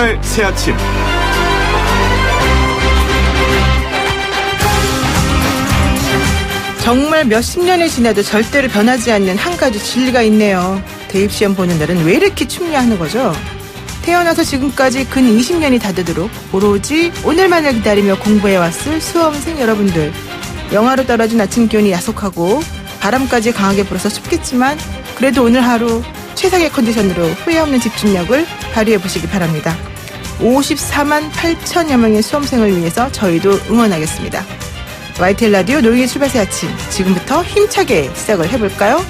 출발 새아침. 정말 몇십 년이 지나도 절대로 변하지 않는 한 가지 진리가 있네요. 대입시험 보는 날은 왜 이렇게 춥냐 하는 거죠. 태어나서 지금까지 근 20년이 다 되도록 오로지 오늘만을 기다리며 공부해왔을 수험생 여러분들. 영하로 떨어진 아침 기온이 야속하고 바람까지 강하게 불어서 춥겠지만 그래도 오늘 하루 최상의 컨디션으로 후회 없는 집중력을 발휘해 보시기 바랍니다. 54만 8천여 명의 수험생을 위해서 저희도 응원하겠습니다. YTN 라디오 노영의 출발새 아침, 지금부터 힘차게 시작을 해볼까요?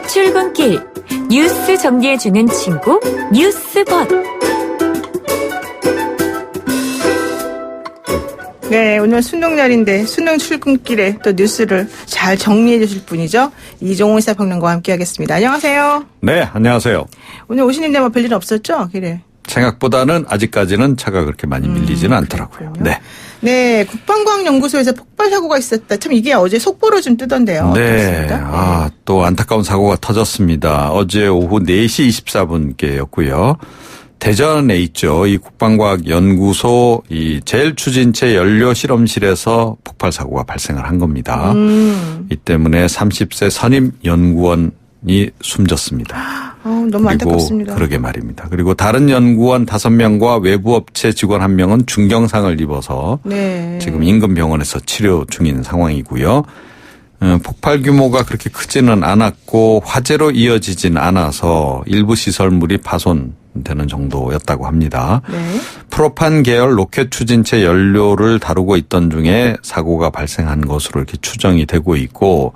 출근길 뉴스 정리해주는 친구 뉴스벗. 네, 오늘 수능날인데 수능 출근길에 또 뉴스를 잘 정리해 주실 분이죠. 이종훈 시사평론가와 함께하겠습니다. 안녕하세요. 네, 안녕하세요. 오늘 오시는데 뭐 별일 없었죠? 길에. 생각보다는 아직까지는 차가 그렇게 많이 밀리지는 않더라고요. 그렇군요. 네, 국방과학연구소에서 폭발 사고가 있었다. 참 이게 어제 속보로 좀 뜨던데요. 네, 또 안타까운 사고가 터졌습니다. 어제 오후 4시 24분께였고요. 대전에 있죠. 이 국방과학연구소 이 제일추진체 연료 실험실에서 폭발 사고가 발생을 한 겁니다. 이 때문에 30세 선임 연구원이 숨졌습니다. 너무 안타깝습니다. 그러게 말입니다. 그리고 다른 연구원 5명과 외부 업체 직원 1명은 중경상을 입어서 네. 지금 인근 병원에서 치료 중인 상황이고요. 폭발 규모가 그렇게 크지는 않았고 화재로 이어지진 않아서 일부 시설물이 파손되는 정도였다고 합니다. 네. 프로판 계열 로켓 추진체 연료를 다루고 있던 중에 사고가 발생한 것으로 이렇게 추정이 되고 있고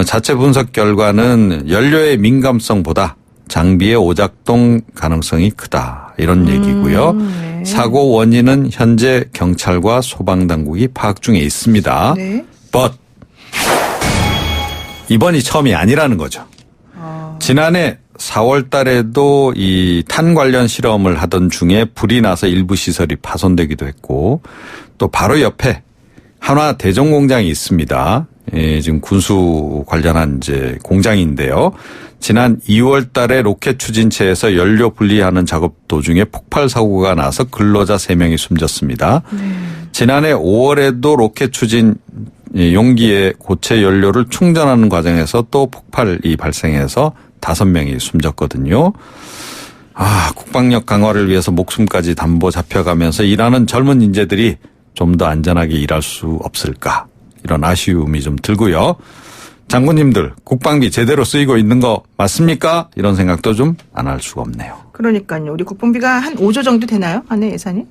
자체 분석 결과는 연료의 민감성보다 장비의 오작동 가능성이 크다 이런 얘기고요. 네. 사고 원인은 현재 경찰과 소방당국이 파악 중에 있습니다. 네. But 이번이 처음이 아니라는 거죠. 지난해 4월 달에도 이 탄 관련 실험을 하던 중에 불이 나서 일부 시설이 파손되기도 했고 또 바로 옆에 한화 대전 공장이 있습니다. 예, 지금 군수 관련한 이제 공장인데요. 지난 2월 달에 로켓 추진체에서 연료 분리하는 작업 도중에 폭발 사고가 나서 근로자 3명이 숨졌습니다. 지난해 5월에도 로켓 추진 용기에 고체 연료를 충전하는 과정에서 또 폭발이 발생해서 5명이 숨졌거든요. 국방력 강화를 위해서 목숨까지 담보 잡혀가면서 일하는 젊은 인재들이 좀 더 안전하게 일할 수 없을까 이런 아쉬움이 좀 들고요. 장군님들 국방비 제대로 쓰이고 있는 거 맞습니까? 이런 생각도 좀 안 할 수가 없네요. 그러니까요. 우리 국방비가 한 5조 정도 되나요? 안에 예산이?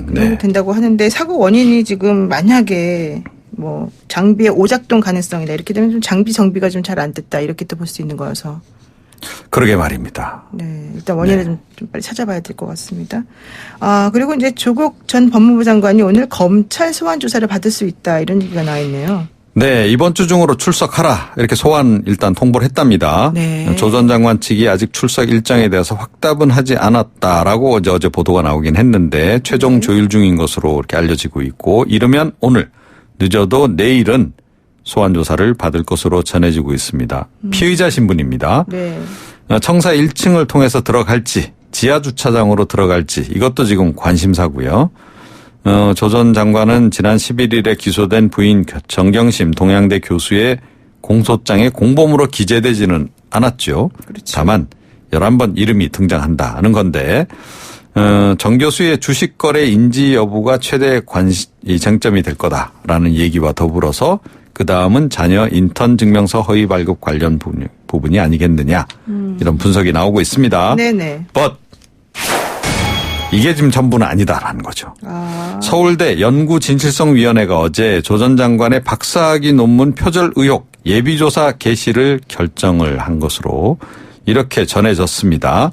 네. 된다고 하는데 사고 원인이 지금 만약에 뭐 장비의 오작동 가능성이다 이렇게 되면 좀 장비 정비가 좀 잘 안 됐다 이렇게 또 볼 수 있는 거여서. 그러게 말입니다. 네, 일단 원인을 좀 빨리 찾아봐야 될 것 같습니다. 그리고 이제 조국 전 법무부 장관이 오늘 검찰 소환 조사를 받을 수 있다 이런 얘기가 나와 있네요. 네, 이번 주 중으로 출석하라 이렇게 소환 일단 통보를 했답니다. 네. 조 전 장관 측이 아직 출석 일정에 대해서 확답은 하지 않았다라고 어제 보도가 나오긴 했는데 최종 조율 중인 것으로 이렇게 알려지고 있고 이르면 오늘 늦어도 내일은 소환 조사를 받을 것으로 전해지고 있습니다. 피의자 신분입니다. 네. 청사 1층을 통해서 들어갈지 지하 주차장으로 들어갈지 이것도 지금 관심사고요. 조 전 장관은 지난 11일에 기소된 부인 정경심 동양대 교수의 공소장에 공범으로 기재되지는 않았죠. 그렇죠. 다만 11번 이름이 등장한다는 건데 정 교수의 주식 거래 인지 여부가 최대 쟁점이 될 거다라는 얘기와 더불어서 그다음은 자녀 인턴 증명서 허위 발급 관련 부분이 아니겠느냐 이런 분석이 나오고 있습니다. 네네. But 이게 지금 전부는 아니다라는 거죠. 서울대 연구진실성위원회가 어제 조 전 장관의 박사학위 논문 표절 의혹 예비조사 개시를 결정을 한 것으로 이렇게 전해졌습니다.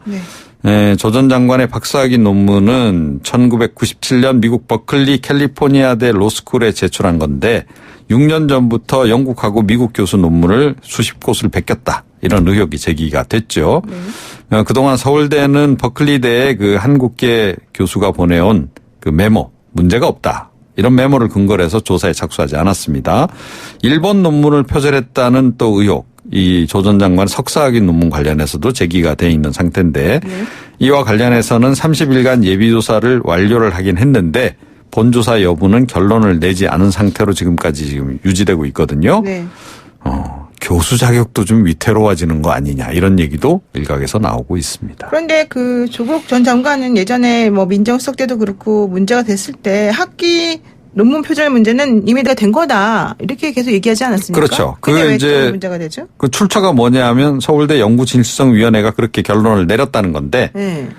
네. 조 전 장관의 박사학위 논문은 1997년 미국 버클리 캘리포니아대 로스쿨에 제출한 건데 6년 전부터 영국하고 미국 교수 논문을 수십 곳을 베꼈다. 이런 의혹이 제기가 됐죠. 그동안 서울대는 버클리대의 그 한국계 교수가 보내온 그 메모, 문제가 없다. 이런 메모를 근거로 해서 조사에 착수하지 않았습니다. 일본 논문을 표절했다는 또 의혹, 이 조 전 장관 석사학위 논문 관련해서도 제기가 돼 있는 상태인데 이와 관련해서는 30일간 예비조사를 완료를 하긴 했는데 본조사 여부는 결론을 내지 않은 상태로 지금까지 지금 유지되고 있거든요. 네. 교수 자격도 좀 위태로워지는 거 아니냐 이런 얘기도 일각에서 나오고 있습니다. 그런데 그 조국 전 장관은 예전에 뭐 민정수석 때도 그렇고 문제가 됐을 때 학기 논문 표절 문제는 이미 다 된 거다 이렇게 계속 얘기하지 않았습니까? 그렇죠. 그게 왜 이제 또 문제가 되죠? 그 출처가 뭐냐하면 서울대 연구진실성위원회가 그렇게 결론을 내렸다는 건데 네.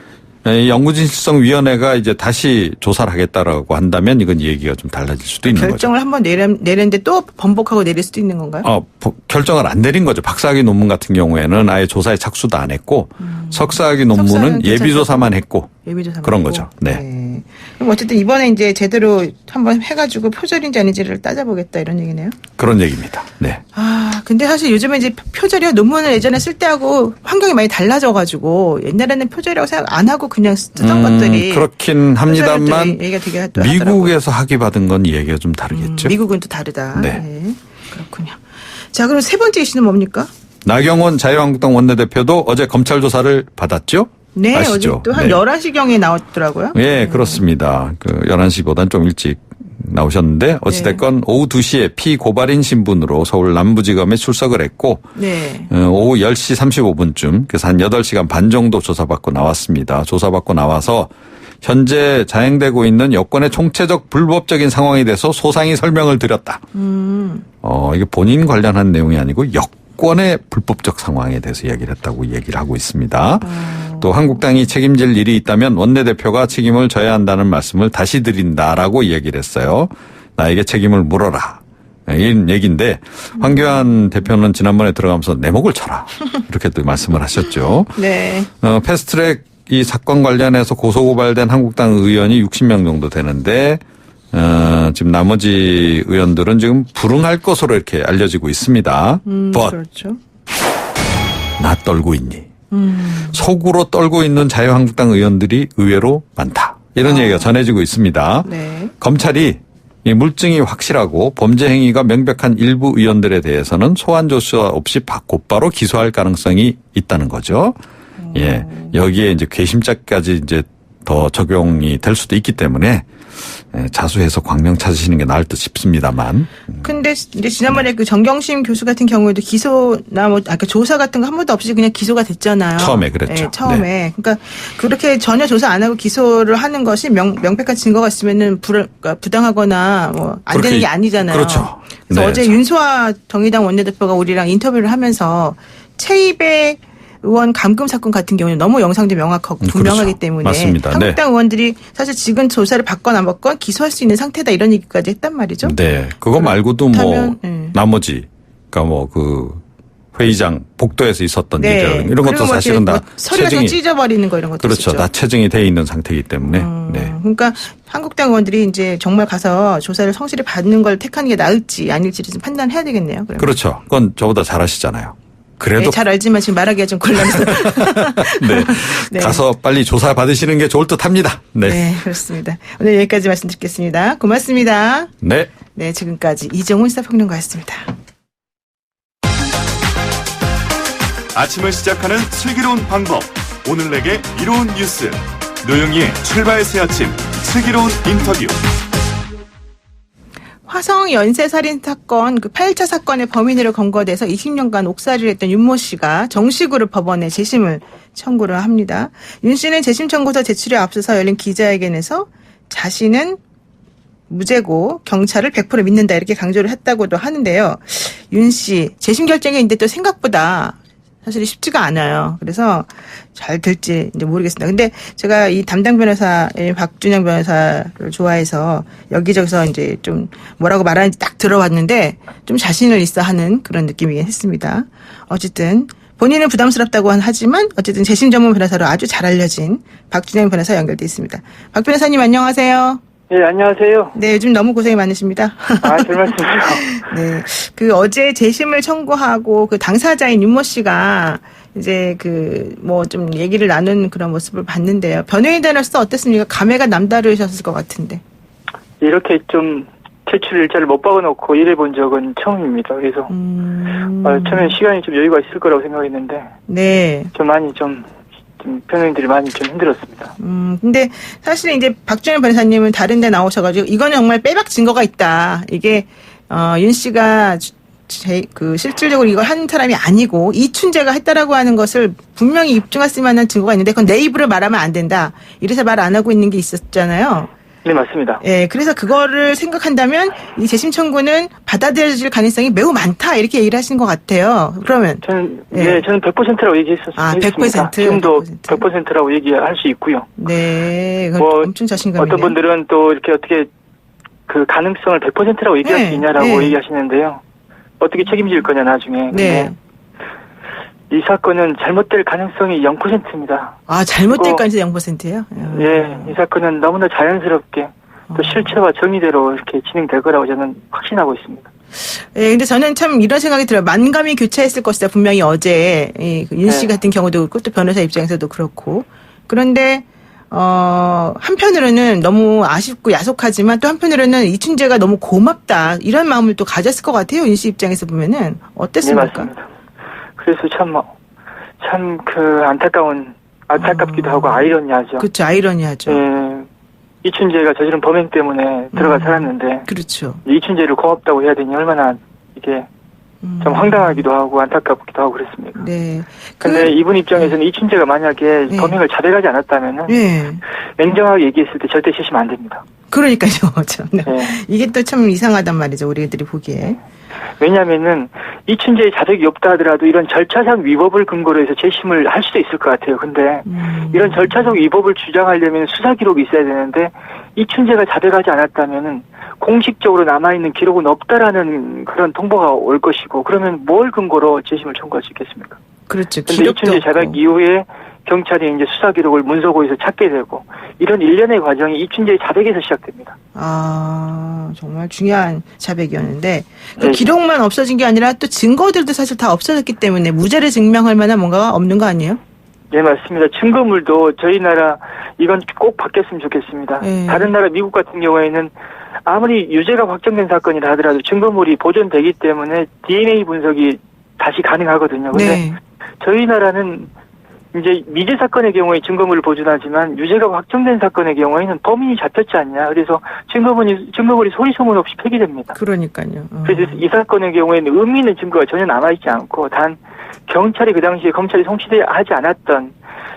이 연구진실성위원회가 이제 다시 조사를 하겠다라고 한다면 이건 얘기가 좀 달라질 수도 있는 결정을 거죠. 한번 내렸는데 또 번복하고 내릴 수도 있는 건가요? 결정을 안 내린 거죠. 박사학위 논문 같은 경우에는 아예 조사에 착수도 안 했고 석사학위 논문은 예비조사만 했고 예비조사만 그런 했고. 거죠. 네. 그럼 어쨌든 이번에 이제 제대로 한번 해가지고 표절인지 아닌지를 따져보겠다 이런 얘기네요. 그런 얘기입니다. 네. 근데 사실 요즘에 이제 표절이요 논문을 예전에 쓸 때하고 환경이 많이 달라져가지고 옛날에는 표절이라고 생각 안 하고 그냥 쓰던 것들이 그렇긴 합니다만 얘기가 되게 또 미국에서 학위 받은 건 얘기가 좀 다르겠죠. 미국은 또 다르다. 네. 네. 그렇군요. 자, 그럼 세 번째 이슈는 뭡니까? 나경원 자유한국당 원내대표도 어제 검찰 조사를 받았죠? 네, 아시죠? 어제 또 한 네. 11시경에 나왔더라고요. 예, 그렇습니다. 그 11시보단 좀 일찍 나오셨는데 어찌됐건 오후 2시에 피고발인 신분으로 서울 남부지검에 출석을 했고 네. 오후 10시 35분쯤 그래서 한 8시간 반 정도 조사받고 나왔습니다. 조사받고 나와서 현재 자행되고 있는 여권의 총체적 불법적인 상황에 대해서 소상히 설명을 드렸다. 이게 본인 관련한 내용이 아니고 여권의 불법적 상황에 대해서 이야기를 했다고 얘기를 하고 있습니다. 또 한국당이 책임질 일이 있다면 원내대표가 책임을 져야 한다는 말씀을 다시 드린다라고 얘기를 했어요. 나에게 책임을 물어라. 이런 얘기인데 황교안 대표는 지난번에 들어가면서 내 목을 쳐라. 이렇게 또 말씀을 하셨죠. 네. 패스트트랙 이 사건 관련해서 고소고발된 한국당 의원이 60명 정도 되는데 지금 나머지 의원들은 지금 불응할 것으로 이렇게 알려지고 있습니다. 그렇죠. 나 떨고 있니? 속으로 떨고 있는 자유한국당 의원들이 의외로 많다. 이런 얘기가 전해지고 있습니다. 네. 검찰이 이 물증이 확실하고 범죄 행위가 명백한 일부 의원들에 대해서는 소환 조사 없이 곧바로 기소할 가능성이 있다는 거죠. 예, 여기에 이제 괘씸죄까지 이제 더 적용이 될 수도 있기 때문에 자수해서 광명 찾으시는 게 나을 듯 싶습니다만. 근데 이제 지난번에 그 정경심 교수 같은 경우에도 기소나 아까 조사 같은 거 한 번도 없이 그냥 기소가 됐잖아요. 처음에 그랬죠. 네, 처음에. 네. 그러니까 그렇게 전혀 조사 안 하고 기소를 하는 것이 명백한 증거가 있으면은 그러니까 부당하거나 뭐 안 되는 게 아니잖아요. 그렇죠. 그래서 네. 어제 윤소아 정의당 원내대표가 우리랑 인터뷰를 하면서 최입의 의원 감금 사건 같은 경우는 너무 영상도 명확하고 분명하기 그렇죠. 때문에 맞습니다. 한국당 의원들이 사실 지금 조사를 받건 안 받건 기소할 수 있는 상태다 이런 얘기까지 했단 말이죠. 네. 그거 말고도 뭐 그렇다면, 나머지 그러니까 뭐 그 회의장 복도에서 있었던 네. 일들 이런 것도 그리고 뭐 사실은 다 서류가 좀 찢어버리는 거 이런 것도 그렇죠. 있었죠. 다 체증이 돼 있는 상태이기 때문에. 네. 그러니까 한국당 의원들이 이제 정말 가서 조사를 성실히 받는 걸 택하는 게 나을지 아닐지를 좀 판단해야 되겠네요. 그러면. 그렇죠. 그건 저보다 잘 아시잖아요. 그래도 네, 잘 알지만 지금 말하기가 좀 곤란해서. 네. 네. 가서 빨리 조사 받으시는 게 좋을 듯합니다. 네. 네, 그렇습니다. 오늘 여기까지 말씀드리겠습니다. 고맙습니다. 네. 네, 지금까지 이정훈 시사평론가였습니다. 아침을 시작하는 슬기로운 방법. 오늘 내게 이로운 뉴스. 노영희의 출발 새 아침. 슬기로운 인터뷰. 화성 연쇄살인 사건, 그 8차 사건의 범인으로 검거돼서 20년간 옥살이를 했던 윤모 씨가 정식으로 법원에 재심을 청구를 합니다. 윤 씨는 재심 청구서 제출에 앞서서 열린 기자회견에서 자신은 무죄고 경찰을 100% 믿는다 이렇게 강조를 했다고도 하는데요. 윤 씨 재심 결정이 있는데 또 생각보다 사실 쉽지가 않아요. 그래서 잘 될지 이제 모르겠습니다. 근데 제가 이 담당 변호사 박준영 변호사를 좋아해서 여기저기서 이제 좀 뭐라고 말하는지 딱 들어봤는데 좀 자신을 있어 하는 그런 느낌이긴 했습니다. 어쨌든 본인은 부담스럽다고 하지만 어쨌든 재심 전문 변호사로 아주 잘 알려진 박준영 변호사 연결돼 있습니다. 박 변호사님 안녕하세요. 네, 안녕하세요. 네, 요즘 너무 고생이 많으십니다. 아, 별 말씀을요. 네. 그 어제 재심을 청구하고 그 당사자인 윤모 씨가 이제 뭐 좀 얘기를 나눈 그런 모습을 봤는데요. 변호인단으로서 어땠습니까? 감회가 남다르셨을 것 같은데. 이렇게 좀 제출 일자를 못 박아놓고 일해본 적은 처음입니다. 그래서 처음엔 시간이 좀 여유가 있을 거라고 생각했는데 네. 좀 많이 좀 변호인들이 많이 좀 힘들었습니다. 근데 사실은 이제 박준현 변호사님은 다른 데 나오셔가지고 이거는 정말 빼박 증거가 있다. 이게 윤 씨가 실질적으로 이걸 한 사람이 아니고 이춘재가 했다라고 하는 것을 분명히 입증했을 만한 증거가 있는데 그건 내 입으로 말하면 안 된다. 이래서 말 안 하고 있는 게 있었잖아요. 네, 맞습니다. 예, 그래서 그거를 생각한다면 이 재심 청구는 받아들여질 가능성이 매우 많다 이렇게 얘기를 하신 것 같아요. 그러면 저는 100%라고 얘기했었습니다. 아, 100%. 지금도 100%라고 얘기할 수 있고요. 네, 뭐 엄청 자신감이네요. 어떤 분들은 또 이렇게 어떻게 그 가능성을 100%라고 얘기할 수 있냐라고 얘기하시는데요. 어떻게 책임질 거냐 나중에. 근데 이 사건은 잘못될 가능성이 0%입니다. 아, 잘못될 가능성이 0%예요? 예, 이 사건은 너무나 자연스럽게 또 실체와 정의대로 이렇게 진행될 거라고 저는 확신하고 있습니다. 예, 근데 저는 참 이런 생각이 들어요. 만감이 교차했을 것이다. 분명히 어제 윤 씨 같은 경우도 그렇고 또 변호사 입장에서도 그렇고. 그런데 한편으로는 너무 아쉽고 야속하지만 또 한편으로는 이춘재가 너무 고맙다. 이런 마음을 또 가졌을 것 같아요. 윤 씨 입장에서 보면은 어땠습니까? 네, 맞습니다. 그래서 참 안타깝기도 하고 아이러니하죠. 그렇죠. 아이러니하죠. 예, 이춘재가 저지른 범행 때문에 들어가 살았는데. 그렇죠. 이춘재를 고맙다고 해야 되니 얼마나 이게 좀 황당하기도 하고 안타깝기도 하고 그랬습니다. 네. 근데 이분 입장에서는 이춘재가 만약에 범행을 자백하지 않았다면은 냉정하게 얘기했을 때 절대 실시면 안 됩니다. 그러니까요. 참. 네. 이게 또 참 이상하단 말이죠. 우리들이 보기에. 왜냐하면은 이춘재의 자백이 없다 하더라도 이런 절차상 위법을 근거로 해서 재심을 할 수도 있을 것 같아요. 근데 이런 절차적 위법을 주장하려면 수사 기록이 있어야 되는데 이춘재가 자백하지 않았다면은 공식적으로 남아있는 기록은 없다라는 그런 통보가 올 것이고 그러면 뭘 근거로 재심을 청구할 수 있겠습니까? 그렇죠. 근데 이춘재 자백 이후에 경찰이 이제 수사 기록을 문서고에서 찾게 되고 이런 일련의 과정이 이춘재의 자백에서 시작됩니다. 아, 정말 중요한 자백이었는데 그 기록만 없어진 게 아니라 또 증거들도 사실 다 없어졌기 때문에 무죄를 증명할 만한 뭔가가 없는 거 아니에요? 네, 맞습니다. 증거물도 저희 나라 이건 꼭 바뀌었으면 좋겠습니다. 다른 나라 미국 같은 경우에는 아무리 유죄가 확정된 사건이라 하더라도 증거물이 보존되기 때문에 DNA 분석이 다시 가능하거든요. 근데 저희 나라는 이제 미제 사건의 경우에 증거물을 보존하지만 유죄가 확정된 사건의 경우에는 범인이 잡혔지 않냐. 그래서 증거물이 소리 소문 없이 폐기됩니다. 그러니까요. 그래서 이 사건의 경우에는 의미 있는 증거가 전혀 남아있지 않고 단 경찰이 그 당시에 검찰이 송치하지 않았던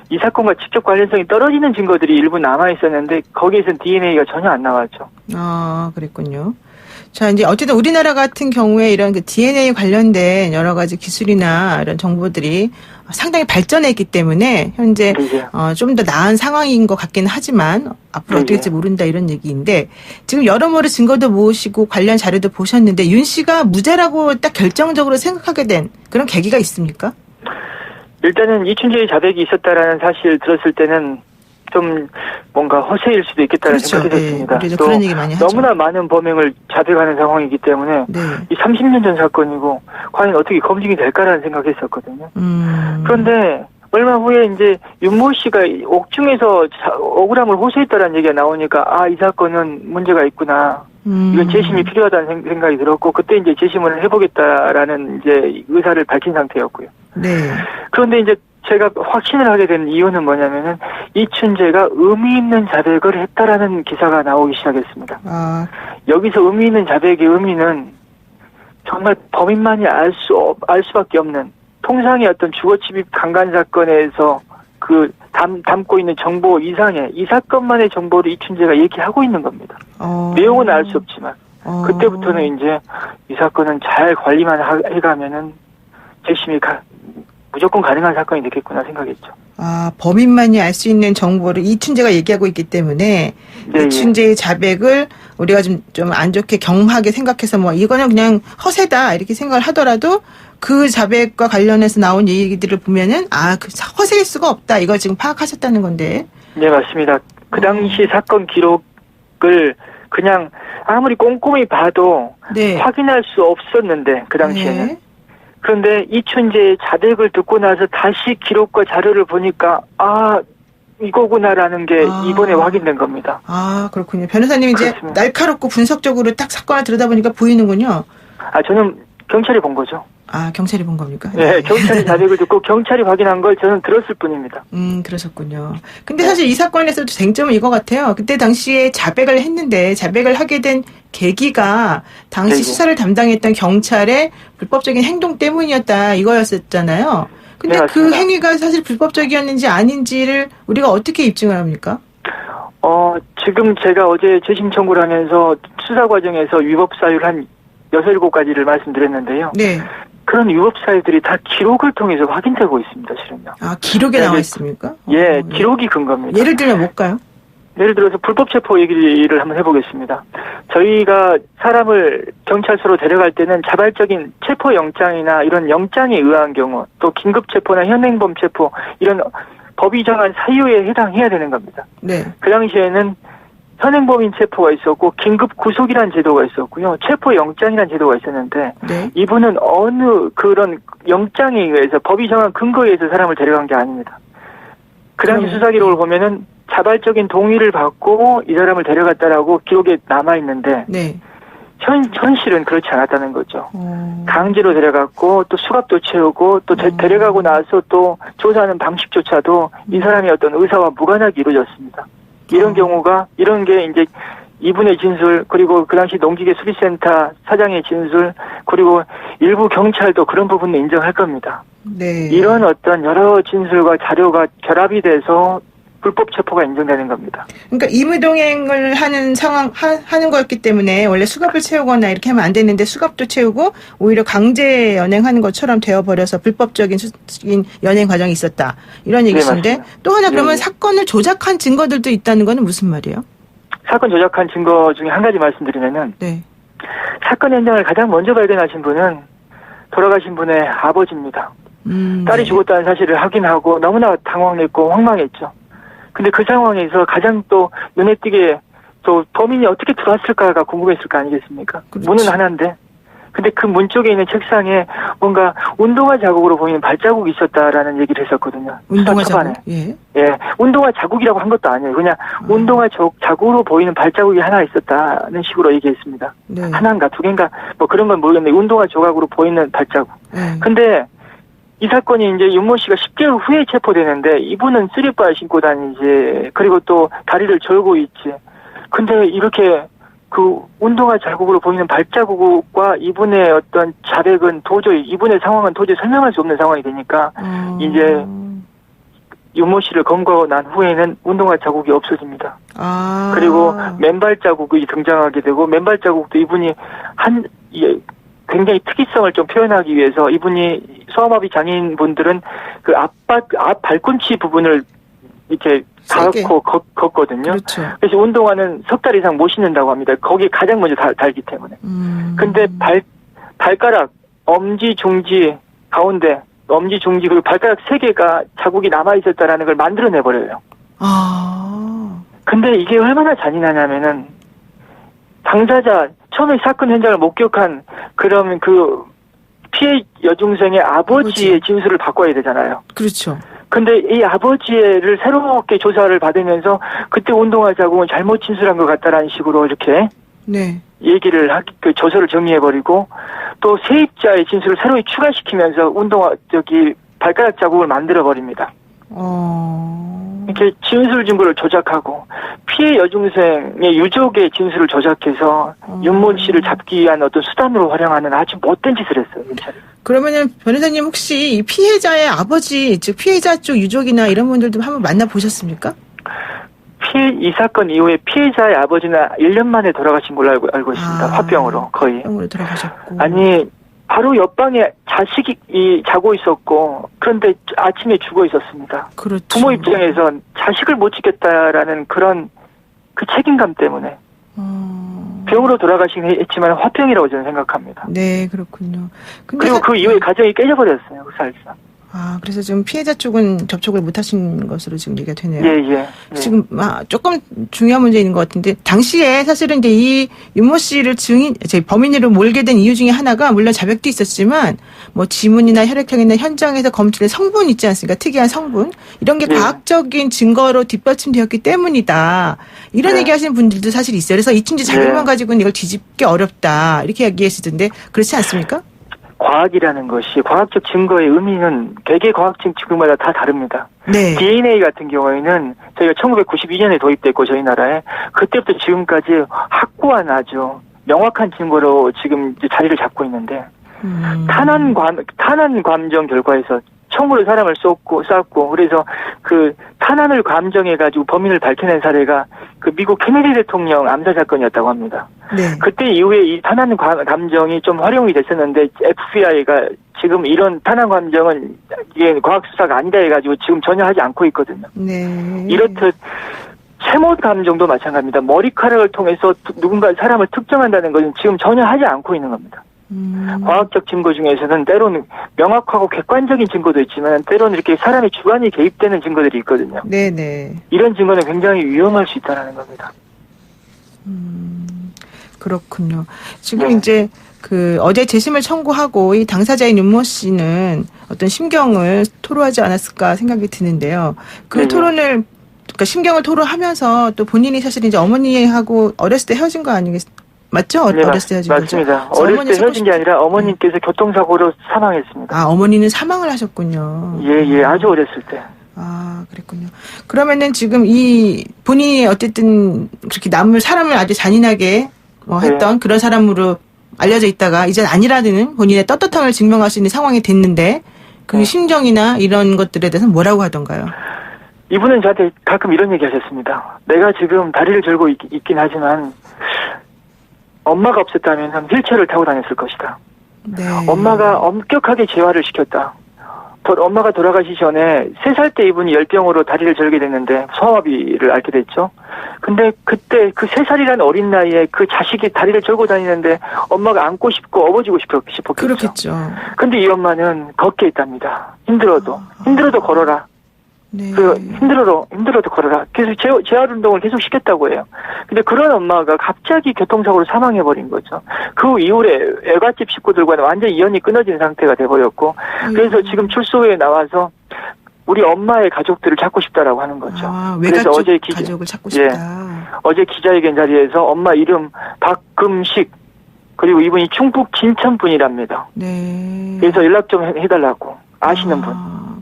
이 사건과 직접 관련성이 떨어지는 증거들이 일부 남아있었는데 거기에서는 DNA가 전혀 안 나왔죠. 아, 그랬군요. 자, 이제 어쨌든 우리나라 같은 경우에 이런 그 DNA 관련된 여러 가지 기술이나 이런 정보들이 상당히 발전했기 때문에 현재 좀 더 나은 상황인 것 같긴 하지만 앞으로 어떻게 될지 모른다 이런 얘기인데 지금 여러모로 증거도 모으시고 관련 자료도 보셨는데 윤 씨가 무죄라고 딱 결정적으로 생각하게 된 그런 계기가 있습니까? 일단은 이춘재의 자백이 있었다라는 사실 들었을 때는 좀 뭔가 허세일 수도 있겠다는 생각이 들었습니다. 또 그런 얘기 많이 하죠. 너무나 많은 범행을 자백하는 상황이기 때문에 이 30년 전 사건이고 과연 어떻게 검증이 될까라는 생각했었거든요. 그런데 얼마 후에 이제 윤모 씨가 옥중에서 억울함을 호소했다라는 얘기가 나오니까 이 사건은 문제가 있구나. 이건 재심이 필요하다는 생각이 들었고 그때 이제 재심을 해보겠다라는 이제 의사를 밝힌 상태였고요. 그런데 이제 제가 확신을 하게 된 이유는 뭐냐면은 이춘재가 의미 있는 자백을 했다라는 기사가 나오기 시작했습니다. 여기서 의미 있는 자백의 의미는 정말 범인만이 알 수밖에 없는 통상의 어떤 주거침입 강간 사건에서 그 담고 있는 정보 이상의 이 사건만의 정보를 이춘재가 얘기하고 있는 겁니다. 내용은 알 수 없지만 그때부터는 이제 이 사건은 잘 관리만 해가면은 재심이 무조건 가능한 사건이 되겠구나 생각했죠. 범인만이 알 수 있는 정보를 이춘재가 얘기하고 있기 때문에 이춘재의 자백을 우리가 좀 안 좋게 경하게 생각해서 뭐 이거는 그냥 허세다 이렇게 생각을 하더라도 그 자백과 관련해서 나온 얘기들을 보면은 그 허세일 수가 없다. 이거 지금 파악하셨다는 건데. 네, 맞습니다. 그 당시 사건 기록을 그냥 아무리 꼼꼼히 봐도 확인할 수 없었는데 그 당시에는 그런데 이춘재의 자백을 듣고 나서 다시 기록과 자료를 보니까 이거구나라는 게 이번에 확인된 겁니다. 그렇군요. 변호사님 이제 그렇습니다. 날카롭고 분석적으로 딱 사건을 들여다보니까 보이는군요. 저는 경찰이 본 거죠. 경찰이 본 겁니까? 네, 경찰이 자백을 듣고 경찰이 확인한 걸 저는 들었을 뿐입니다. 그러셨군요. 근데 사실 이 사건에서도 쟁점은 이거 같아요. 그때 당시에 자백을 했는데 자백을 하게 된 계기가 당시 수사를 담당했던 경찰의 불법적인 행동 때문이었다 이거였었잖아요. 근데 네, 그 행위가 사실 불법적이었는지 아닌지를 우리가 어떻게 입증을 합니까? 지금 제가 어제 재심 청구를 하면서 수사 과정에서 위법 사유를 한 6, 7가지를 말씀드렸는데요. 네. 그런 위법 사유들이 다 기록을 통해서 확인되고 있습니다, 실은요. 기록에 나와 있습니까? 예, 기록이 근거입니다. 예를 들면 뭘까요? 예를 들어서 불법 체포 얘기를 한번 해보겠습니다. 저희가 사람을 경찰서로 데려갈 때는 자발적인 체포 영장이나 이런 영장에 의한 경우, 또 긴급 체포나 현행범 체포 이런 법이 정한 사유에 해당해야 되는 겁니다. 네. 그 당시에는 현행범인 체포가 있었고 긴급 구속이라는 제도가 있었고요. 체포 영장이라는 제도가 있었는데 네. 이분은 어느 그런 영장에 의해서 법이 정한 근거에 의해서 사람을 데려간 게 아닙니다. 그 당시 수사 기록을 보면은 자발적인 동의를 받고 이 사람을 데려갔다라고 기록에 남아 있는데 네. 현실은 그렇지 않았다는 거죠. 강제로 데려갔고 또 수갑도 채우고 또 데려가고 나서 또 조사하는 방식조차도 이 사람의 어떤 의사와 무관하게 이루어졌습니다. 이런 게 이제 이분의 진술, 그리고 그 당시 농지계 수비센터 사장의 진술, 그리고 일부 경찰도 그런 부분을 인정할 겁니다. 네. 이런 어떤 여러 진술과 자료가 결합이 돼서 불법 체포가 인정되는 겁니다. 그러니까 임의동행을 하는 하는 거였기 때문에 원래 수갑을 채우거나 이렇게 하면 안 됐는데 수갑도 채우고 오히려 강제 연행하는 것처럼 되어버려서 불법적인 연행 과정이 있었다. 이런 얘기신데 또 하나 그러면 사건을 조작한 증거들도 있다는 거는 무슨 말이에요? 사건 조작한 증거 중에 한 가지 말씀드리면은 네. 사건 현장을 가장 먼저 발견하신 분은 돌아가신 분의 아버지입니다. 딸이 죽었다는 사실을 확인하고 너무나 당황했고 황망했죠. 근데 그 상황에서 가장 또 눈에 띄게 또 범인이 어떻게 들어왔을까가 궁금했을 거 아니겠습니까? 그렇지. 문은 하나인데. 근데 그 문 쪽에 있는 책상에 뭔가 운동화 자국으로 보이는 발자국이 있었다라는 얘기를 했었거든요. 운동화 초반에. 자국? 예. 예. 운동화 자국이라고 한 것도 아니에요. 그냥 운동화 자국으로 보이는 발자국이 하나 있었다는 식으로 얘기했습니다. 네. 하나인가 두 개인가 뭐 그런 건 모르겠는데 운동화 조각으로 보이는 발자국. 네. 근데 이 사건이 이제 윤모 씨가 10개월 후에 체포되는데 이분은 쓰리바를 신고 다니지, 그리고 또 다리를 절고 있지. 근데 이렇게 그 운동화 자국으로 보이는 발자국과 이분의 어떤 자백은 도저히, 이분의 상황은 도저히 설명할 수 없는 상황이 되니까 이제 윤모 씨를 검거하고 난 후에는 운동화 자국이 없어집니다. 그리고 맨발 자국이 등장하게 되고, 맨발 자국도 이분이 굉장히 특이성을 좀 표현하기 위해서 이분이 소아마비 장애인분들은 그 앞 발꿈치 부분을 이렇게 닿고 걷거든요. 그렇죠. 그래서 운동화는 석 달 이상 못 신는다고 합니다. 거기에 가장 먼저 달기 때문에. 근데 발가락, 엄지, 중지, 가운데, 엄지, 중지, 그리고 발가락 3개가 자국이 남아있었다라는 걸 만들어내버려요. 근데 이게 얼마나 잔인하냐면은, 당사자, 처음에 사건 현장을 목격한 그러면 그 피해 여중생의 아버지의 진술을 바꿔야 되잖아요. 그렇죠. 근데 이 아버지를 새롭게 조사를 받으면서 그때 운동화 자국은 잘못 진술한 것 같다라는 식으로 이렇게 얘기를 그 조서를 정리해버리고, 또 세입자의 진술을 새로 추가시키면서 발가락 자국을 만들어버립니다. 이렇게 진술 증거를 조작하고 피해 여중생의 유족의 진술을 조작해서 윤모 씨를 잡기 위한 어떤 수단으로 활용하는 아주 못된 짓을 했어요. 경찰이. 그러면은 변호사님 혹시 이 피해자의 아버지, 즉 피해자 쪽 유족이나 이런 분들도 한번 만나보셨습니까? 이 사건 이후에 피해자의 아버지는 1년 만에 돌아가신 걸로 알고 있습니다. 화병으로 거의. 화병으로 돌아가셨고. 아니, 바로 옆방에 자식이 자고 있었고, 그런데 아침에 죽어 있었습니다. 그렇죠. 부모 입장에선 자식을 못 지켰다라는 그런 그 책임감 때문에 병으로 돌아가시긴 했지만 화병이라고 저는 생각합니다. 네, 그렇군요. 그리고 그 이후에 가정이 깨져버렸어요, 그 사실상. 그래서 지금 피해자 쪽은 접촉을 못 하신 것으로 지금 얘기가 되네요. 예. 지금 조금 중요한 문제인 것 같은데 당시에 사실은 이제 이 윤모 씨를 범인으로 몰게 된 이유 중에 하나가 물론 자백도 있었지만 뭐 지문이나 혈액형이나 현장에서 검출된 성분 있지 않습니까? 특이한 성분 이런 게 과학적인 증거로 뒷받침되었기 때문이다. 이런 얘기하시는 분들도 사실 있어요. 그래서 이춘재 자백만 가지고는 이걸 뒤집기 어렵다 이렇게 얘기하시던데 그렇지 않습니까? 과학이라는 것이 과학적 증거의 의미는 개개 과학적 증거마다 다 다릅니다. 네. DNA 같은 경우에는 저희가 1992년에 도입됐고 저희 나라에 그때부터 지금까지 확고한 아주 명확한 증거로 지금 이제 자리를 잡고 있는데 탄환 감정 결과에서 총으로 사람을 쐈고 그래서 그 탄환을 감정해가지고 범인을 밝혀낸 사례가 그 미국 케네디 대통령 암살 사건이었다고 합니다. 네. 그때 이후에 이 탄환 감정이 좀 활용이 됐었는데 FBI가 지금 이런 탄환 감정은 이게 과학 수사가 아니다 해가지고 지금 전혀 하지 않고 있거든요. 네. 이렇듯 채모 감정도 마찬가지입니다. 머리카락을 통해서 누군가 사람을 특정한다는 것은 지금 전혀 하지 않고 있는 겁니다. 과학적 증거 중에서는 때로는 명확하고 객관적인 증거도 있지만 때로는 이렇게 사람의 주관이 개입되는 증거들이 있거든요. 네네. 이런 증거는 굉장히 위험할 수 있다는 겁니다. 그렇군요. 지금 이제 어제 재심을 청구하고 이 당사자인 윤모 씨는 어떤 심경을 토로하지 않았을까 생각이 드는데요. 토론을 그러니까 심경을 토로하면서 또 본인이 사실 이제 어머니하고 어렸을 때 헤어진 거 아니겠습니까? 맞죠? 네, 어렸을 때 헤어진 맞습니다. 거죠? 어렸을 때 헤어진 게 아니라 어머님께서 교통사고로 사망했습니다. 어머니는 사망을 하셨군요. 예, 아주 어렸을 때. 그랬군요. 그러면은 지금 본인이 어쨌든 그렇게 사람을 아주 잔인하게 했던 그런 사람으로 알려져 있다가 이젠 아니라는 본인의 떳떳함을 증명할 수 있는 상황이 됐는데 그 심정이나 이런 것들에 대해서는 뭐라고 하던가요? 이분은 저한테 가끔 이런 얘기 하셨습니다. 내가 지금 다리를 절고 있긴 하지만 엄마가 없었다면 휠체어를 타고 다녔을 것이다. 네. 엄마가 엄격하게 재활을 시켰다. 엄마가 돌아가시 전에 3살 때 이분이 열병으로 다리를 절게 됐는데 소아마비를 앓게 됐죠. 근데 그때 그 3살이라는 어린 나이에 그 자식이 다리를 절고 다니는데 엄마가 안고 싶고 업어주고 싶었겠죠. 그렇겠죠. 근데 이 엄마는 걷게 있답니다. 힘들어도 걸어라. 네. 힘들어도 걸어라. 계속 재활 운동을 계속 시켰다고 해요. 근데 그런 엄마가 갑자기 교통사고로 사망해버린 거죠. 그 이후에 애갓집 식구들과는 완전히 인연이 끊어진 상태가 돼버렸고, 그래서 지금 출소에 나와서 우리 엄마의 가족들을 찾고 싶다라고 하는 거죠. 그래서 어제 가족을 찾고 싶다. 어제 기자회견 자리에서 엄마 이름 박금식, 그리고 이분이 충북 진천 분이랍니다. 네. 그래서 연락 좀 해달라고 아시는 분.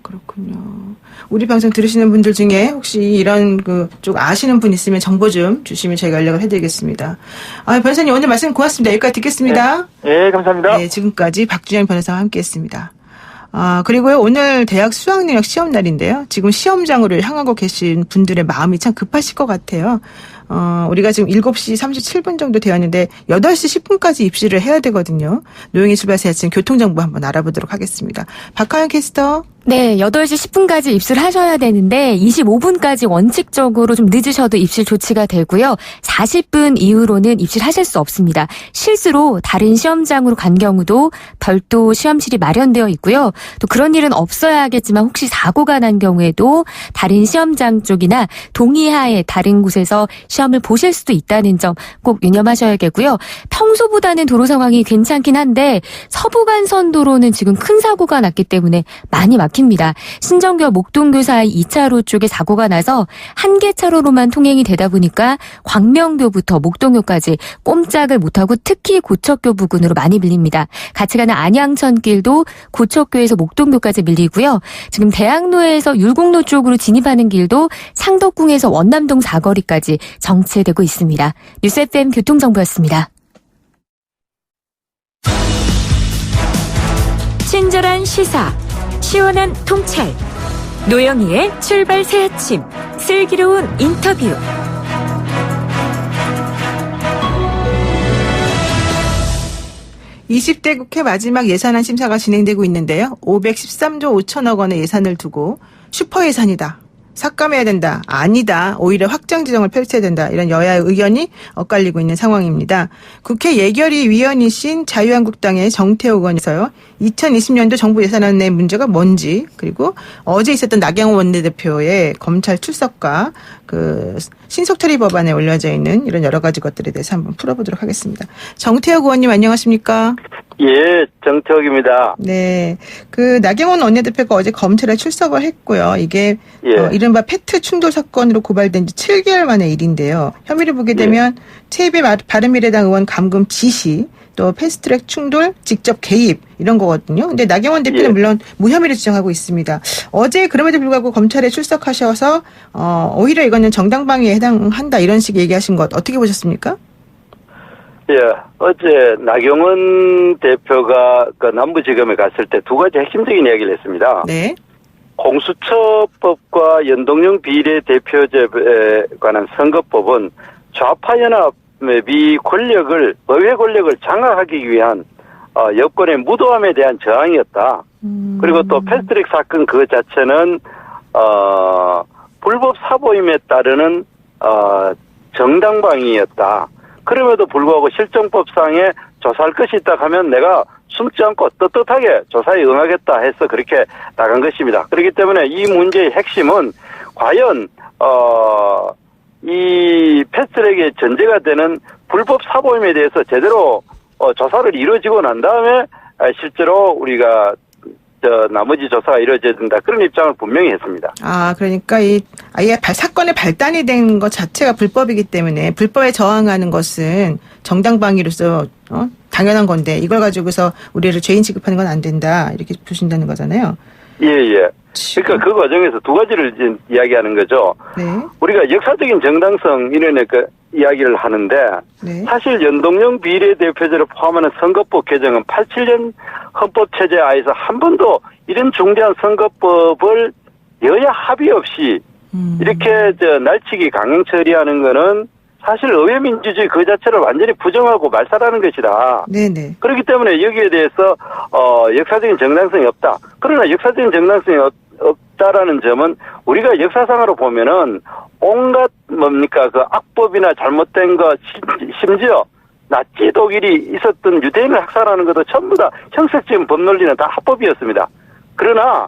그렇군요. 우리 방송 들으시는 분들 중에 혹시 이런 쪽 아시는 분 있으면 정보 좀 주시면 저희가 연락을 해드리겠습니다. 변호사님 오늘 말씀 고맙습니다. 여기까지 듣겠습니다. 네, 감사합니다. 네, 지금까지 박준영 변호사와 함께했습니다. 그리고요, 오늘 대학 수학능력 시험 날인데요. 지금 시험장으로 향하고 계신 분들의 마음이 참 급하실 것 같아요. 우리가 지금 7시 37분 정도 되었는데 8시 10분까지 입시를 해야 되거든요. 노영희 출발새 아침 교통정보 한번 알아보도록 하겠습니다. 박하영 캐스터. 네, 8시 10분까지 입시를 하셔야 되는데 25분까지 원칙적으로 좀 늦으셔도 입실 조치가 되고요. 40분 이후로는 입실 하실 수 없습니다. 실수로 다른 시험장으로 간 경우도 별도 시험실이 마련되어 있고요. 또 그런 일은 없어야 하겠지만 혹시 사고가 난 경우에도 다른 시험장 쪽이나 동의하에 다른 곳에서 시험을 보실 수도 있다는 점 꼭 유념하셔야겠고요. 평소보다는 도로 상황이 괜찮긴 한데 서부간선도로는 지금 큰 사고가 났기 때문에 많이 막힙니다. 신정교 목동교 사이 2차로 쪽에 사고가 나서 한 개 차로로만 통행이 되다 보니까 광명교부터 목동교까지 꼼짝을 못하고 특히 고척교 부근으로 많이 밀립니다. 같이 가는 안양천길도 고척교에서 목동교까지 밀리고요. 지금 대학로에서 율곡로 쪽으로 진입하는 길도 창덕궁에서 원남동 사거리까지 정체되고 있습니다. 뉴스 FM 교통정보였습니다. 친절한 시사, 시원한 통찰, 노영희의 출발 새 아침, 슬기로운 인터뷰. (20대) 국회 마지막 예산안 심사가 진행되고 있는데요. 513조 5천억 원의 예산을 두고 슈퍼 예산이다. 삭감해야 된다. 아니다. 오히려 확장 지정을 펼쳐야 된다. 이런 여야의 의견이 엇갈리고 있는 상황입니다. 국회 예결위 위원이신 자유한국당의 정태호 의원에서요. 2020년도 정부 예산안의 문제가 뭔지, 그리고 어제 있었던 나경원 원내대표의 검찰 출석과 그 신속처리 법안에 올려져 있는 이런 여러 가지 것들에 대해서 한번 풀어보도록 하겠습니다. 정태호 의원님 안녕하십니까? 예, 정태욱입니다. 네. 그 나경원 원내대표가 어제 검찰에 출석을 했고요. 이게 예. 이른바 페트 충돌 사건으로 고발된 지 7개월 만의 일인데요. 혐의를 보게 되면 최입의 바른미래당 의원 감금 지시, 또 패스트트랙 충돌, 직접 개입 이런 거거든요. 근데 나경원 대표는 예. 물론 무혐의를 주장하고 있습니다. 어제 그럼에도 불구하고 검찰에 출석하셔서 오히려 이거는 정당방위에 해당한다 이런 식의 얘기하신 것 어떻게 보셨습니까? 예, 어제 나경원 대표가 그 남부지검에 갔을 때 두 가지 핵심적인 이야기를 했습니다. 네. 공수처법과 연동형 비례대표제에 관한 선거법은 좌파연합의 권력을, 의회 권력을 장악하기 위한 여권의 무도함에 대한 저항이었다. 그리고 또 패스트트랙 사건 그 자체는 불법 사보임에 따르는 정당방위였다. 그럼에도 불구하고 실정법상에 조사할 것이 있다 하면 내가 숨지 않고 떳떳하게 조사에 응하겠다 해서 그렇게 나간 것입니다. 그렇기 때문에 이 문제의 핵심은 과연 이 패스트트랙의 전제가 되는 불법 사보임에 대해서 제대로 조사를 이루어지고 난 다음에 실제로 우리가 나머지 조사가 이루어져야 된다. 그런 입장을 분명히 했습니다. 아, 그러니까 아예 사건의 발단이 된 것 자체가 불법이기 때문에 불법에 저항하는 것은 정당방위로서 당연한 건데 이걸 가지고서 우리를 죄인 취급하는 건 안 된다. 이렇게 보신다는 거잖아요. 예, 예. 그러니까 그 과정에서 두 가지를 이제 이야기하는 거죠. 네. 우리가 역사적인 정당성 이런 그 이야기를 하는데 네. 사실 연동형 비례대표제를 포함하는 선거법 개정은 87년 헌법체제 하에서 한 번도 이런 중대한 선거법을 여야 합의 없이 이렇게 날치기 강행 처리하는 거는 사실 의회민주주의 그 자체를 완전히 부정하고 말살하는 것이다. 네네. 그렇기 때문에 여기에 대해서 역사적인 정당성이 없다. 그러나 역사적인 정당성이 없다라는 점은 우리가 역사상으로 보면은 온갖 그 악법이나 잘못된 것, 심지어 나치 독일이 있었던 유대인을 학살하는 것도 전부 다 형식적인 법논리는 다 합법이었습니다. 그러나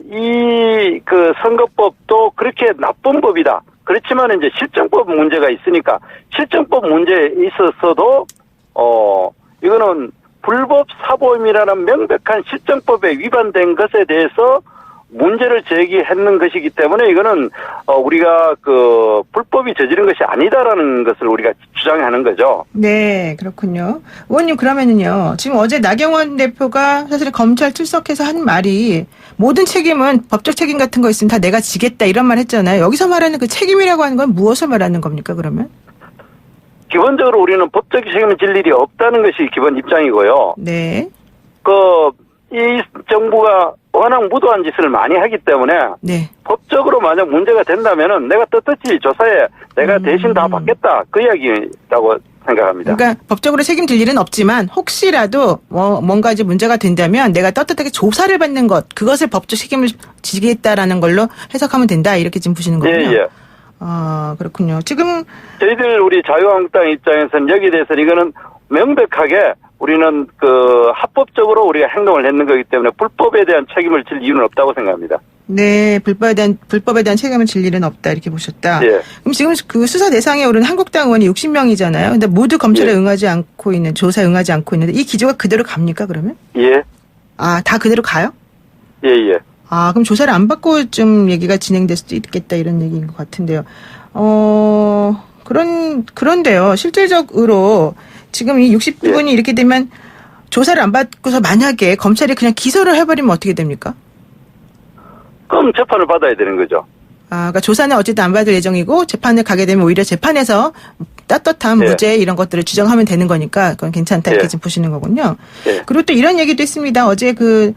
이 그 선거법도 그렇게 나쁜 법이다. 그렇지만 이제 실정법 문제가 있으니까 실정법 문제에 있어서도 이거는 불법 사보임이라는 명백한 실정법에 위반된 것에 대해서 문제를 제기했는 것이기 때문에 이거는 우리가 그 불법이 저지른 것이 아니다라는 것을 우리가 주장하는 거죠. 네, 그렇군요. 의원님 그러면은요. 지금 어제 나경원 대표가 사실 검찰 출석해서 한 말이 모든 책임은 법적 책임 같은 거 있으면 다 내가 지겠다 이런 말 했잖아요. 여기서 말하는 그 책임이라고 하는 건 무엇을 말하는 겁니까 그러면? 기본적으로 우리는 법적 책임을 질 일이 없다는 것이 기본 입장이고요. 네. 이 정부가 워낙 무도한 짓을 많이 하기 때문에 네. 법적으로 만약 문제가 된다면은 내가 떳떳이 조사에 내가 대신 다 받겠다 그 이야기라고 생각합니다. 그러니까 법적으로 책임질 일은 없지만 혹시라도 뭔가 이제 문제가 된다면 내가 떳떳하게 조사를 받는 것 그것을 법적 책임을 지겠다라는 걸로 해석하면 된다 이렇게 지금 보시는 거군요. 예, 예. 아 그렇군요. 지금 저희들 우리 자유한국당 입장에서는 여기에 대해서는 이거는 명백하게 우리는 그 합법적으로 우리가 행동을 했는 거기 때문에 불법에 대한 책임을 질 이유는 없다고 생각합니다. 네, 불법에 대한 책임을 질 일은 없다 이렇게 보셨다. 예. 그럼 지금 그 수사 대상에 오른 한국당 의원이 60명이잖아요. 근데 모두 검찰에 응하지 않고 있는 조사에 응하지 않고 있는데 이 기조가 그대로 갑니까 그러면? 예. 아, 다 그대로 가요? 예, 예. 아, 그럼 조사를 안 받고 좀 얘기가 진행될 수도 있겠다 이런 얘기인 것 같은데요. 그런데요. 실질적으로 지금 이 60분이 이렇게 되면 조사를 안 받고서 만약에 검찰이 그냥 기소를 해버리면 어떻게 됩니까? 그럼 재판을 받아야 되는 거죠. 아, 그러니까 조사는 어쨌든 안 받을 예정이고 재판을 가게 되면 오히려 재판에서 떳떳한 무죄 이런 것들을 주장하면 되는 거니까 그건 괜찮다 이렇게 지금 보시는 거군요. 그리고 또 이런 얘기도 있습니다. 어제 그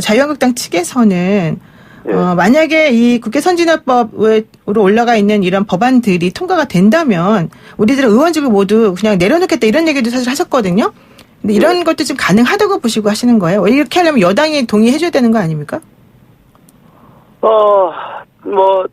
자유한국당 측에서는 만약에 이 국회 선진화법으로 올라가 있는 이런 법안들이 통과가 된다면 우리들은 의원직을 모두 그냥 내려놓겠다 이런 얘기도 사실 하셨거든요. 근데 이런 것도 지금 가능하다고 보시고 하시는 거예요? 이렇게 하려면 여당이 동의해줘야 되는 거 아닙니까? 뭐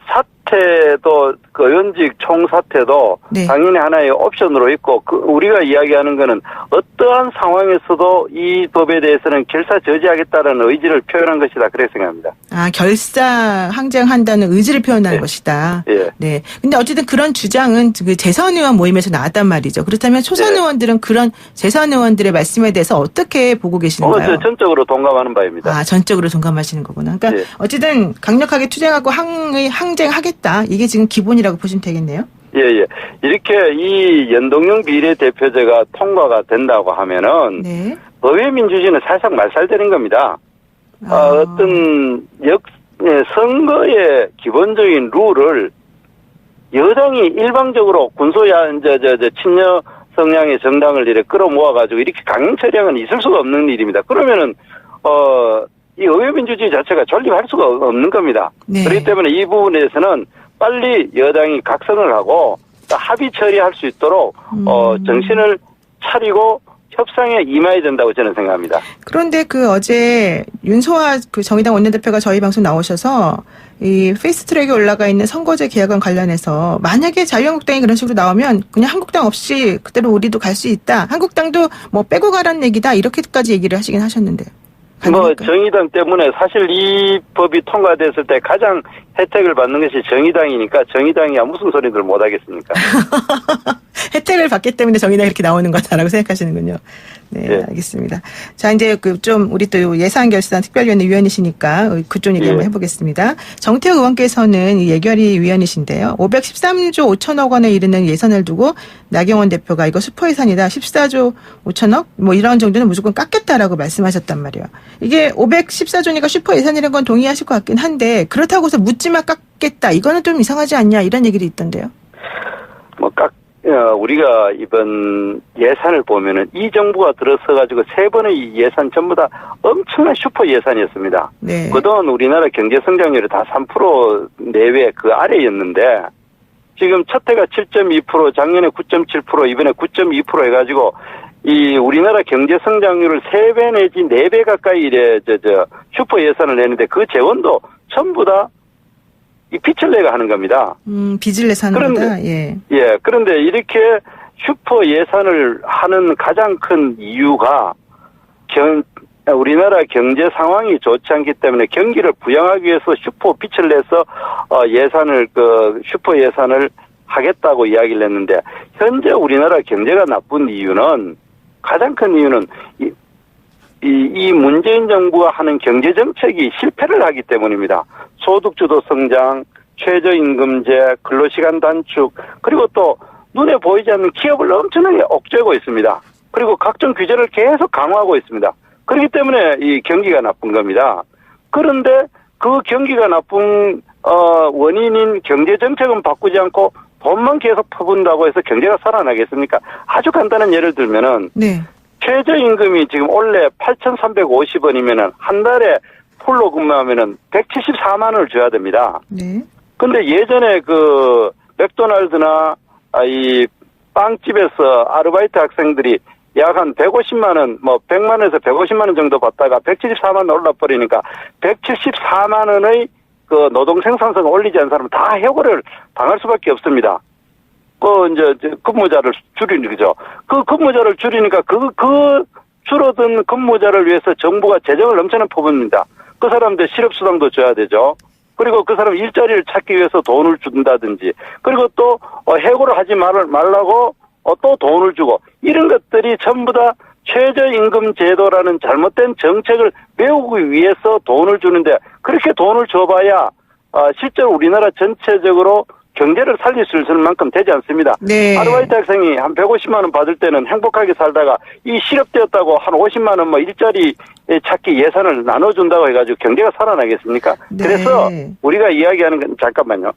사퇴도 그 의원직 총사퇴도 네. 당연히 하나의 옵션으로 있고 우리가 이야기하는 거는 어떠한 상황에서도 이 법에 대해서는 결사 저지하겠다는 의지를 표현한 것이다 그렇게 생각합니다. 아, 결사 항쟁한다는 의지를 표현한 네. 것이다. 예. 네. 근데 어쨌든 그런 주장은 그 재선 의원 모임에서 나왔단 말이죠. 그렇다면 초선 네. 의원들은 그런 재선 의원들의 말씀에 대해서 어떻게 보고 계시는가요? 전적으로 동감하는 바입니다. 아, 전적으로 동감하시는 거구나. 그러니까 네. 어쨌든 강력하게 투쟁하고 항쟁하겠다. 이게 지금 기본이라고 보시면 되겠네요. 예. 이렇게 이 연동형 비례대표제가 통과가 된다고 하면은 네. 의회 민주주의는 사실상 말살되는 겁니다. 어떤 선거의 기본적인 룰을 여당이 일방적으로 친여 성향의 정당을 이렇게 끌어모아가지고 이렇게 강행 처리하는 있을 수가 없는 일입니다. 그러면은 이 의회 민주주의 자체가 존립할 수가 없는 겁니다. 네. 그렇기 때문에 이 부분에 대해서는 빨리 여당이 각성을 하고 합의 처리할 수 있도록 정신을 차리고 협상에 임해야 된다고 저는 생각합니다. 그런데 그 어제 윤소아 그 정의당 원내대표가 저희 방송 나오셔서 이 페이스트랙에 올라가 있는 선거제 개혁안 관련해서 만약에 자유한국당이 그런 식으로 나오면 그냥 한국당 없이 그대로 우리도 갈 수 있다. 한국당도 뭐 빼고 가라는 얘기다. 이렇게까지 얘기를 하시긴 하셨는데요. 정의당 때문에 사실 이 법이 통과됐을 때 가장 혜택을 받는 것이 정의당이니까 정의당이 무슨 소리들 못 하겠습니까? 혜택을 받기 때문에 정의당이 이렇게 나오는 거다라고 생각하시는군요. 네, 네. 알겠습니다. 자, 이제 좀 우리 또 예산결산 특별위원회 위원이시니까 그쪽 얘기 한번 해보겠습니다. 정태욱 의원께서는 이 예결위 위원이신데요. 513조 5천억 원에 이르는 예산을 두고 나경원 대표가 이거 수포 예산이다. 14조 5천억 뭐 이런 정도는 무조건 깎겠다라고 말씀하셨단 말이에요. 이게 514조니까 슈퍼 예산이라는 건 동의하실 것 같긴 한데 그렇다고 해서 묻지마 깎겠다. 이거는 좀 이상하지 않냐 이런 얘기도 있던데요. 우리가 이번 예산을 보면은 이 정부가 들어서가지고 세 번의 예산 전부 다 엄청난 슈퍼 예산이었습니다. 네. 그동안 우리나라 경제 성장률이 다 3% 내외 그 아래였는데 지금 첫 해가 7.2%, 작년에 9.7%, 이번에 9.2% 해가지고 이 우리나라 경제 성장률을 3배 내지 4배 가까이 이래 슈퍼 예산을 내는데 그 재원도 전부 다 이 빚을 내가 하는 겁니다. 빚을 내서 하는 거다. 예. 그런데 이렇게 슈퍼 예산을 하는 가장 큰 이유가 우리나라 경제 상황이 좋지 않기 때문에 경기를 부양하기 위해서 슈퍼 빚을 내서 슈퍼 예산을 하겠다고 이야기를 했는데 현재 우리나라 경제가 나쁜 이유는 가장 큰 이유는 이 문재인 정부가 하는 경제 정책이 실패를 하기 때문입니다. 소득주도 성장, 최저임금제, 근로시간 단축, 그리고 또 눈에 보이지 않는 기업을 엄청나게 억제하고 있습니다. 그리고 각종 규제를 계속 강화하고 있습니다. 그렇기 때문에 이 경기가 나쁜 겁니다. 그런데 그 경기가 나쁜 원인인 경제 정책은 바꾸지 않고 돈만 계속 퍼붓는다고 해서 경제가 살아나겠습니까? 아주 간단한 예를 들면은 네. 최저임금이 지금 원래 8,350원이면은 한 달에 풀로 근무하면은 174만 원을 줘야 됩니다. 네. 근데 예전에 그 맥도날드나 이 빵집에서 아르바이트 학생들이 약 한 150만 원, 100만 원에서 150만 원 정도 받다가 174만 원 올라버리니까 174만 원의 그 노동 생산성을 올리지 않은 사람은 다 해고를 당할 수밖에 없습니다. 근무자를 줄이는 거죠. 그 근무자를 줄이니까 그 줄어든 근무자를 위해서 정부가 재정을 엄청나게 퍼붓습니다. 그 사람들 실업수당도 줘야 되죠. 그리고 그 사람 일자리를 찾기 위해서 돈을 준다든지, 그리고 또 해고를 하지 말라고 또 돈을 주고, 이런 것들이 전부 다 최저임금 제도라는 잘못된 정책을 메우기 위해서 돈을 주는데, 그렇게 돈을 줘봐야 실제로 우리나라 전체적으로 경제를 살릴 수 있을 만큼 되지 않습니다. 네. 아르바이트 학생이 한 150만 원 받을 때는 행복하게 살다가 이 실업되었다고 한 50만 원 일자리 찾기 예산을 나눠준다고 해가지고 경제가 살아나겠습니까? 네. 그래서 우리가 이야기하는 건 잠깐만요.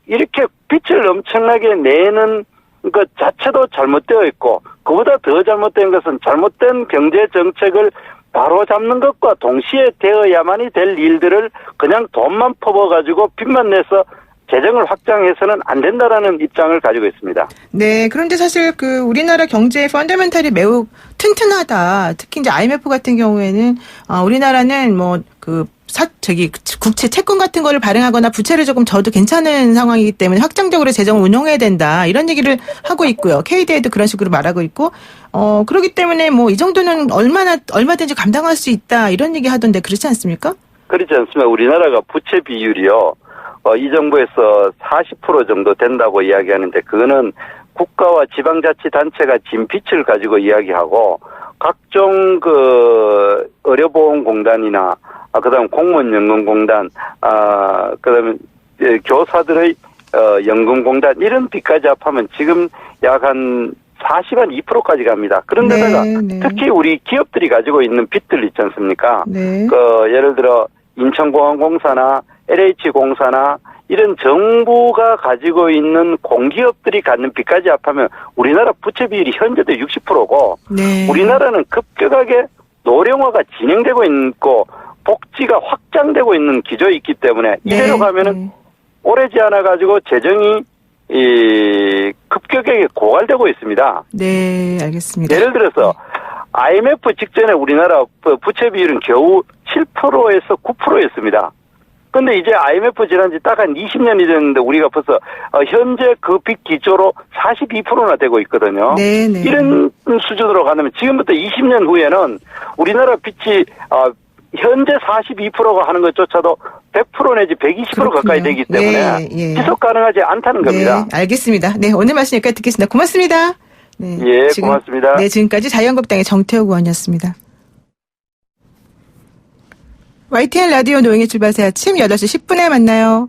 이렇게 빚을 엄청나게 내는 것 자체도 잘못되어 있고, 그보다 더 잘못된 것은 잘못된 경제 정책을 바로 잡는 것과 동시에 되어야만이 될 일들을 그냥 돈만 퍼부어가지고 빚만 내서 재정을 확장해서는 안 된다라는 입장을 가지고 있습니다. 네, 그런데 사실 우리나라 경제의 펀더멘탈이 매우 튼튼하다. 특히 이제 IMF 같은 경우에는 우리나라는 국채 채권 같은 거를 발행하거나 부채를 조금 져도 괜찮은 상황이기 때문에 확장적으로 재정을 운용해야 된다. 이런 얘기를 하고 있고요. KDA도 그런 식으로 말하고 있고, 그렇기 때문에 뭐 이 정도는 얼마든지 감당할 수 있다. 이런 얘기 하던데 그렇지 않습니까? 그렇지 않습니다. 우리나라가 부채 비율이요. 이 정부에서 40% 정도 된다고 이야기하는데 그거는 국가와 지방자치단체가 진 빚을 가지고 이야기하고 각종 의료보험공단이나 그다음 공무원연금공단, 그다음에 교사들의 연금공단 이런 빚까지 합하면 지금 약 한 2%까지 갑니다. 그런데다가 특히 우리 기업들이 가지고 있는 빚들 있지 않습니까? 네. 예를 들어 인천공항공사나 LH공사나 이런 정부가 가지고 있는 공기업들이 갖는 빚까지 합하면 우리나라 부채 비율이 현재도 60%고 네. 우리나라는 급격하게 노령화가 진행되고 있고 복지가 확장되고 있는 기조에 있기 때문에 이대로 가면은 오래지 않아 가지고 재정이 급격하게 고갈되고 있습니다. 네, 알겠습니다. 예를 들어서 IMF 직전에 우리나라 부채 비율은 겨우 7%에서 9%였습니다. 근데 이제 IMF 지난 지 딱 한 20년이 됐는데 우리가 벌써 현재 그 빚 기조로 42%나 되고 있거든요. 네네. 이런 수준으로 간다면 지금부터 20년 후에는 우리나라 빚이 현재 42%가 하는 것조차도 100% 내지 120% 그렇군요. 가까이 되기 때문에 지속 가능하지 않다는 겁니다. 네, 알겠습니다. 네, 오늘 말씀 여기까지 듣겠습니다. 고맙습니다. 네, 예, 고맙습니다. 네, 지금까지 자유한국당의 정태욱 의원이었습니다. YTN 라디오 노영의 출발새 아침 8시 10분에 만나요.